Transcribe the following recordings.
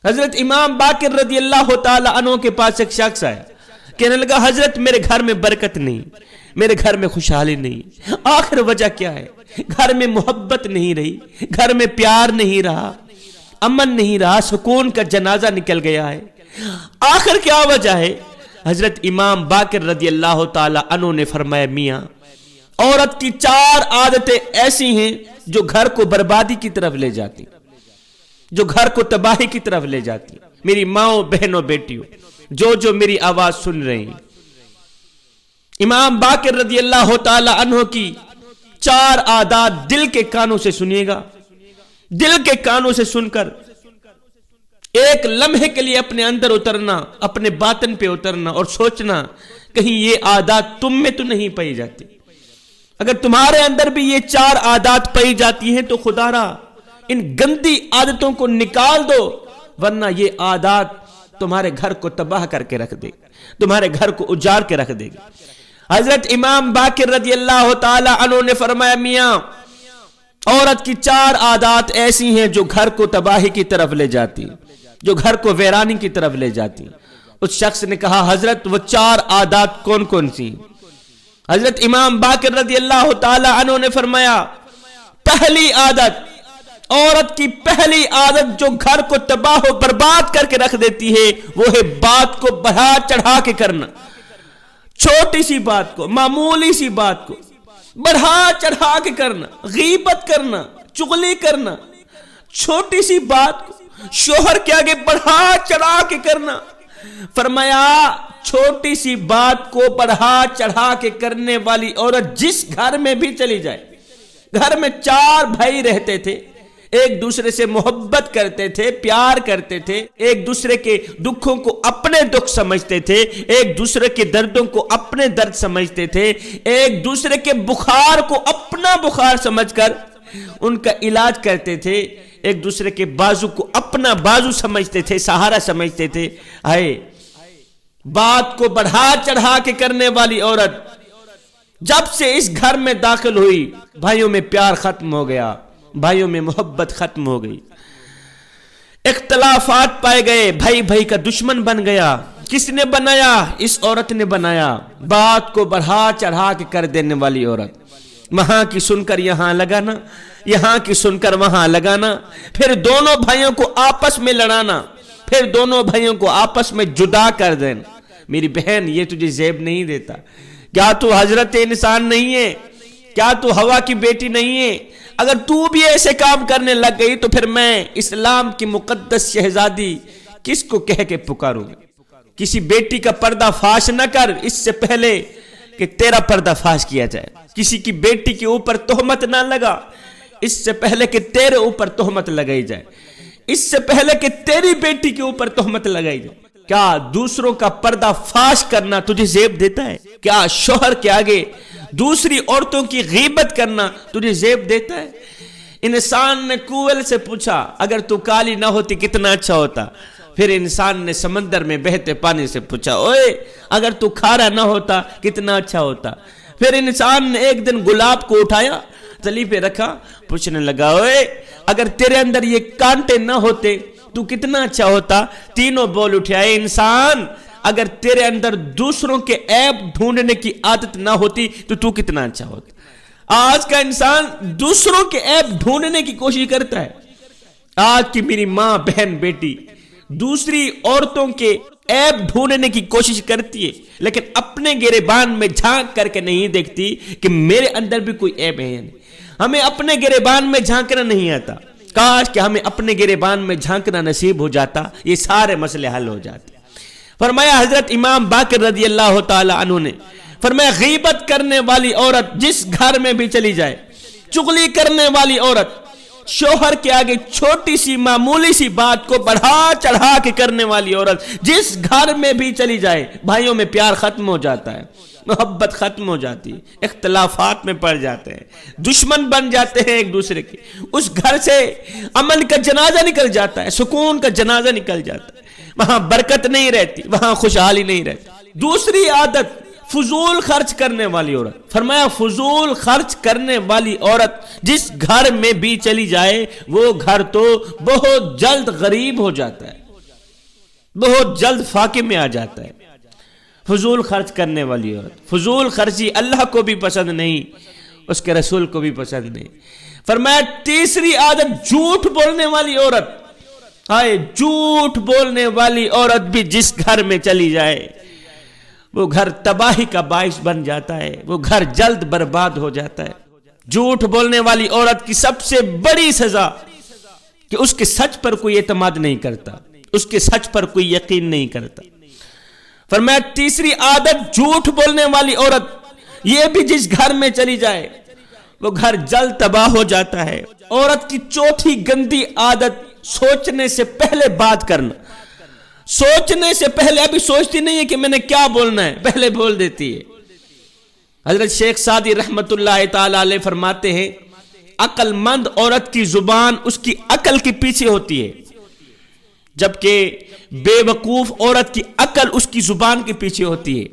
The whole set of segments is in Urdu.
حضرت امام باقر رضی اللہ تعالی عنہ کے پاس ایک شخص آیا، کہنے لگا حضرت میرے گھر میں برکت نہیں، میرے گھر میں خوشحالی نہیں، آخر وجہ کیا ہے؟ گھر میں محبت نہیں رہی، گھر میں پیار نہیں رہا، امن نہیں رہا، سکون کا جنازہ نکل گیا ہے، آخر کیا وجہ ہے؟ حضرت امام باقر رضی اللہ تعالی عنہ نے فرمایا میاں عورت کی 4 عادتیں ایسی ہیں جو گھر کو بربادی کی طرف لے جاتی، جو گھر کو تباہی کی طرف لے جاتی۔ میری ماؤں بہنوں بیٹیوں جو میری آواز سن رہی ہیں، امام باقر رضی اللہ تعالی عنہ کی 4 عادات دل کے کانوں سے سنیے گا، دل کے کانوں سے سن کر ایک لمحے کے لیے اپنے اندر اترنا، اپنے باطن پہ اترنا اور سوچنا کہیں یہ عادات تم میں تو نہیں پائی جاتی۔ اگر تمہارے اندر بھی یہ 4 عادات پائی جاتی ہیں تو خدا را ان گندی عادتوں کو نکال دو، ورنہ یہ عادات تمہارے گھر کو تباہ کر کے رکھ دے گی، تمہارے گھر کو اجاڑ کے رکھ دے گی۔ حضرت امام باقر رضی اللہ تعالی عنہ نے فرمایا میاں عورت کی 4 عادات ایسی ہیں جو گھر کو تباہی کی طرف لے جاتی، جو گھر کو ویرانی کی طرف لے جاتی۔ اس شخص نے کہا حضرت وہ 4 عادات کون کون سی؟ حضرت امام باقر رضی اللہ تعالی عنہ نے فرمایا پہلی عادت، عورت کی پہلی عادت جو گھر کو تباہ و برباد کر کے رکھ دیتی ہے وہ ہے بات کو بڑھا چڑھا کے کرنا، چھوٹی سی بات کو، معمولی سی بات کو بڑھا چڑھا کے کرنا، غیبت کرنا، چغلی کرنا، چھوٹی سی بات کو شوہر کے آگے بڑھا چڑھا کے کرنا۔ فرمایا چھوٹی سی بات کو بڑھا چڑھا کے کرنے والی عورت جس گھر میں بھی چلی جائے، گھر میں 4 بھائی رہتے تھے، ایک دوسرے سے محبت کرتے تھے، پیار کرتے تھے، ایک دوسرے کے دکھوں کو اپنے دکھ سمجھتے تھے، ایک دوسرے کے دردوں کو اپنے درد سمجھتے تھے، ایک دوسرے کے بخار کو اپنا بخار سمجھ کر ان کا علاج کرتے تھے، ایک دوسرے کے بازو کو اپنا بازو سمجھتے تھے، سہارا سمجھتے تھے۔ بات کو بڑھا چڑھا کے کرنے والی عورت جب سے اس گھر میں داخل ہوئی بھائیوں میں پیار ختم ہو گیا، بھائیوں میں محبت ختم ہو گئی، اختلافات پائے گئے، بھائی بھائی کا دشمن بن گیا۔ کس نے بنایا؟ اس عورت نے بنایا، بات کو بڑھا چڑھا کے کر دینے والی عورت۔ وہاں کی سن کر یہاں لگانا، یہاں کی سن کر وہاں لگانا، پھر دونوں بھائیوں کو آپس میں لڑانا، پھر دونوں بھائیوں کو آپس میں جدا کر دینا۔ میری بہن یہ تجھے زیب نہیں دیتا، کیا تو حضرت انسان نہیں ہے؟ کیا تو ہوا کی بیٹی نہیں ہے؟ اگر تو بھی ایسے کام کرنے لگ گئی تو پھر میں اسلام کی مقدس شہزادی کس کو کہہ کے پکاروں گا؟ کسی بیٹی کا پردہ فاش نہ کر اس سے پہلے کہ تیرا پردہ فاش کیا جائے، کسی کی بیٹی کے اوپر تہمت نہ لگا اس سے پہلے کہ تیرے اوپر تہمت لگائی جائے، اس سے پہلے کہ تیری بیٹی کے اوپر تہمت لگائی جائے۔ کیا دوسروں کا پردہ فاش کرنا تجھے زیب دیتا ہے؟ کیا شوہر کے آگے دوسری عورتوں کی غیبت کرنا تجھے زیب دیتا ہے؟ انسان نے کوئل سے پوچھا اگر تو کالی نہ ہوتی کتنا اچھا ہوتا، پھر انسان نے سمندر میں بہتے پانی سے پوچھا اوئے اگر تو کھارا نہ ہوتا کتنا اچھا ہوتا، پھر انسان نے ایک دن گلاب کو اٹھایا تلی پہ رکھا، پوچھنے لگا اوئے اگر تیرے اندر یہ کانٹے نہ ہوتے تو کتنا اچھا ہوتا۔ تینوں بول اٹھے اے انسان اگر تیرے اندر دوسروں کے عیب ڈھونڈنے کی عادت نہ ہوتی تو تو کتنا اچھا ہوتا۔ آج کا انسان دوسروں کے عیب ڈھونڈنے کی کوشش کرتا ہے۔ آج کی میری ماں بہن بیٹی دوسری عورتوں کے عیب ڈھونڈنے کی کوشش کرتی ہے لیکن اپنے گریبان میں جھانک کر کے نہیں دیکھتی کہ میرے اندر بھی کوئی عیب ہے یا نہیں۔ ہمیں اپنے گریبان میں جھانکنا نہیں آتا، کاش کہ ہمیں اپنے گریبان میں جھانکنا نصیب ہو جاتا، یہ سارے مسئلے حل ہو جاتے۔ فرمایا حضرت امام باقر رضی اللہ تعالی عنہ نے فرمایا غیبت کرنے والی عورت جس گھر میں بھی چلی جائے، چغلی کرنے والی عورت، شوہر کے آگے چھوٹی سی معمولی سی بات کو بڑھا چڑھا کے کرنے والی عورت جس گھر میں بھی چلی جائے، بھائیوں میں پیار ختم ہو جاتا ہے، محبت ختم ہو جاتی ہے، اختلافات میں پڑ جاتے ہیں، دشمن بن جاتے ہیں ایک دوسرے کے، اس گھر سے امن کا جنازہ نکل جاتا ہے، سکون کا جنازہ نکل جاتا ہے، وہاں برکت نہیں رہتی، وہاں خوشحالی نہیں رہتی۔ دوسری عادت فضول خرچ کرنے والی عورت، فرمایا فضول خرچ کرنے والی عورت جس گھر میں بھی چلی جائے وہ گھر تو بہت جلد غریب ہو جاتا ہے، بہت جلد فاقے میں آ جاتا ہے. فضول خرچ کرنے والی عورت. فضول خرچی اللہ کو بھی پسند نہیں, اس کے رسول کو بھی پسند نہیں. فرمایا تیسری عادت جھوٹ بولنے والی عورت. ہائے, جھوٹ بولنے والی عورت بھی جس گھر میں چلی جائے وہ گھر تباہی کا باعث بن جاتا ہے, وہ گھر جلد برباد ہو جاتا ہے. جھوٹ بولنے والی عورت کی سب سے بڑی سزا کہ اس کے سچ پر کوئی اعتماد نہیں کرتا, اس کے سچ پر کوئی یقین نہیں کرتا. فرمایا تیسری عادت جھوٹ بولنے والی عورت, یہ بھی جس گھر میں چلی جائے وہ گھر جلد تباہ ہو جاتا ہے. عورت کی چوتھی گندی عادت سوچنے سے پہلے بات کرنا. سوچنے سے پہلے, ابھی سوچتی نہیں ہے کہ میں نے کیا بولنا ہے, پہلے بول دیتی ہے. حضرت شیخ سعدی رحمت اللہ تعالی علیہ فرماتے ہیں عقل مند عورت کی زبان اس کی عقل کے پیچھے ہوتی ہے, جبکہ بے وقوف عورت کی عقل اس کی زبان کے پیچھے ہوتی ہے.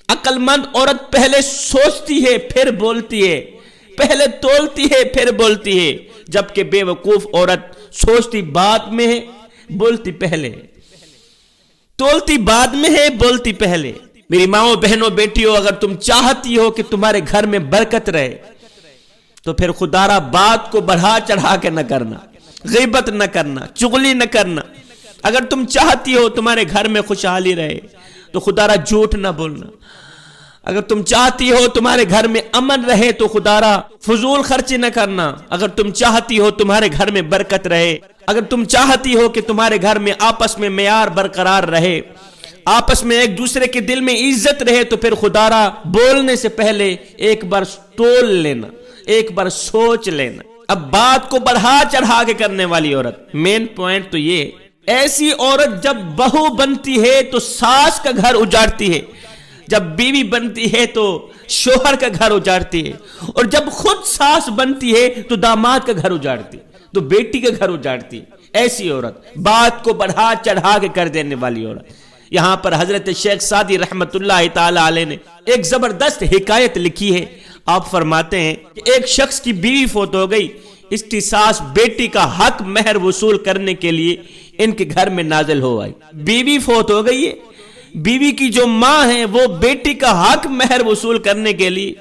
عقل مند عورت پہلے سوچتی ہے پھر بولتی ہے, پہلے تولتی ہے پھر بولتی ہے, جبکہ بے وقوف عورت سوچتی بعد میں ہے بولتی پہلے, تولتی بعد میں ہے بولتی پہلے. میری ماؤں بہنوں بیٹیوں, اگر تم چاہتی ہو کہ تمہارے گھر میں برکت رہے تو پھر خدا را بات کو بڑھا چڑھا کے نہ کرنا, غیبت نہ کرنا, چغلی نہ کرنا. اگر تم چاہتی ہو تمہارے گھر میں خوشحالی رہے تو خدا را جھوٹ نہ بولنا. اگر تم چاہتی ہو تمہارے گھر میں امن رہے تو خدا را فضول خرچی نہ کرنا. اگر تم چاہتی ہو تمہارے گھر میں برکت رہے, اگر تم چاہتی ہو کہ تمہارے گھر میں آپس میں معیار برقرار رہے, آپس میں ایک دوسرے کے دل میں عزت رہے, تو پھر خدا را بولنے سے پہلے ایک بار تول لینا, ایک بار سوچ لینا. اب بات کو بڑھا چڑھا کے کرنے والی عورت, مین پوائنٹ تو یہ, ایسی عورت جب بہو بنتی ہے تو ساس کا گھر اجاڑتی ہے, جب بیوی بنتی ہے تو شوہر کا گھر اجاڑتی ہے, اور جب خود ساس بنتی ہے تو داماد کا گھر اجاڑتی, تو بیٹی کا گھر اجاڑتی. ایسی عورت, بات کو بڑھا چڑھا کے کر دینے والی عورت. یہاں پر حضرت شیخ سعدی رحمت اللہ تعالی علیہ نے ایک زبردست حکایت لکھی ہے. آپ فرماتے ہیں کہ ایک شخص کی بیوی فوت ہو گئی, اس کی ساس بیٹی کا حق مہر وصول کرنے کے لیے ان کے گھر میں نازل ہو آئی. بیوی فوت ہو گئی ہے, بیوی کی جو ماں ہے وہ بیٹی کا حق مہر وصول کرنے کے لیے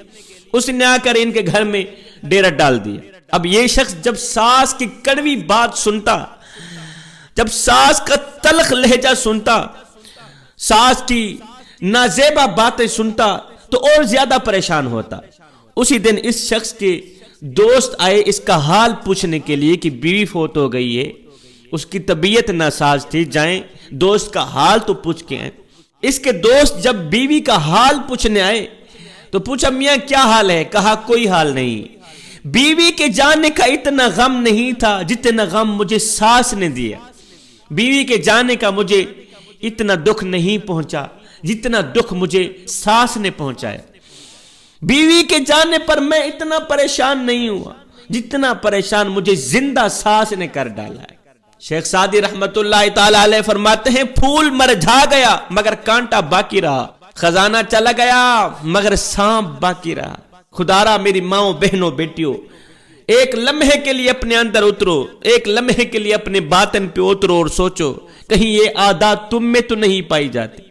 اس نے آ کر ان کے گھر میں ڈیرا ڈال دیا. اب یہ شخص جب ساس کی کڑوی بات سنتا, جب ساس کا تلخ لہجہ سنتا, ساس کی نازیبا باتیں سنتا تو اور زیادہ پریشان ہوتا. اسی دن اس شخص کے دوست آئے اس کا حال پوچھنے کے لیے کہ بیوی فوت ہو گئی ہے, اس کی طبیعت ناساز تھی, جائیں دوست کا حال تو پوچھ کے آئیں. اس کے دوست جب بیوی کا حال پوچھنے آئے تو پوچھا میاں کیا حال ہے؟ کہا کوئی حال نہیں, بیوی کے جانے کا اتنا غم نہیں تھا جتنا غم مجھے ساس نے دیا. بیوی کے جانے کا مجھے اتنا دکھ نہیں پہنچا جتنا دکھ مجھے ساس نے پہنچایا. بیوی کے جانے پر میں اتنا پریشان نہیں ہوا جتنا پریشان مجھے زندہ ساس نے کر ڈالا ہے. شیخ سعدی رحمت اللہ تعالی علیہ فرماتے ہیں پھول مرجھا گیا مگر کانٹا باقی رہا, خزانہ چلا گیا مگر سانپ باقی رہا. خدارا میری ماؤں بہنوں بیٹیوں, ایک لمحے کے لیے اپنے اندر اترو, ایک لمحے کے لیے اپنے باطن پہ اترو اور سوچو کہیں یہ عادات تم میں تو نہیں پائی جاتی,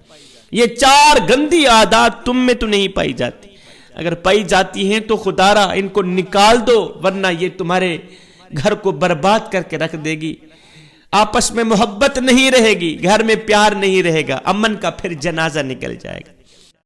یہ 4 گندی عادات تم میں تو نہیں پائی جاتی. اگر پائی جاتی ہیں تو خدارا ان کو نکال دو, ورنہ یہ تمہارے گھر کو برباد کر کے رکھ دے گی. آپس میں محبت نہیں رہے گی, گھر میں پیار نہیں رہے گا, امن کا پھر جنازہ نکل جائے گا.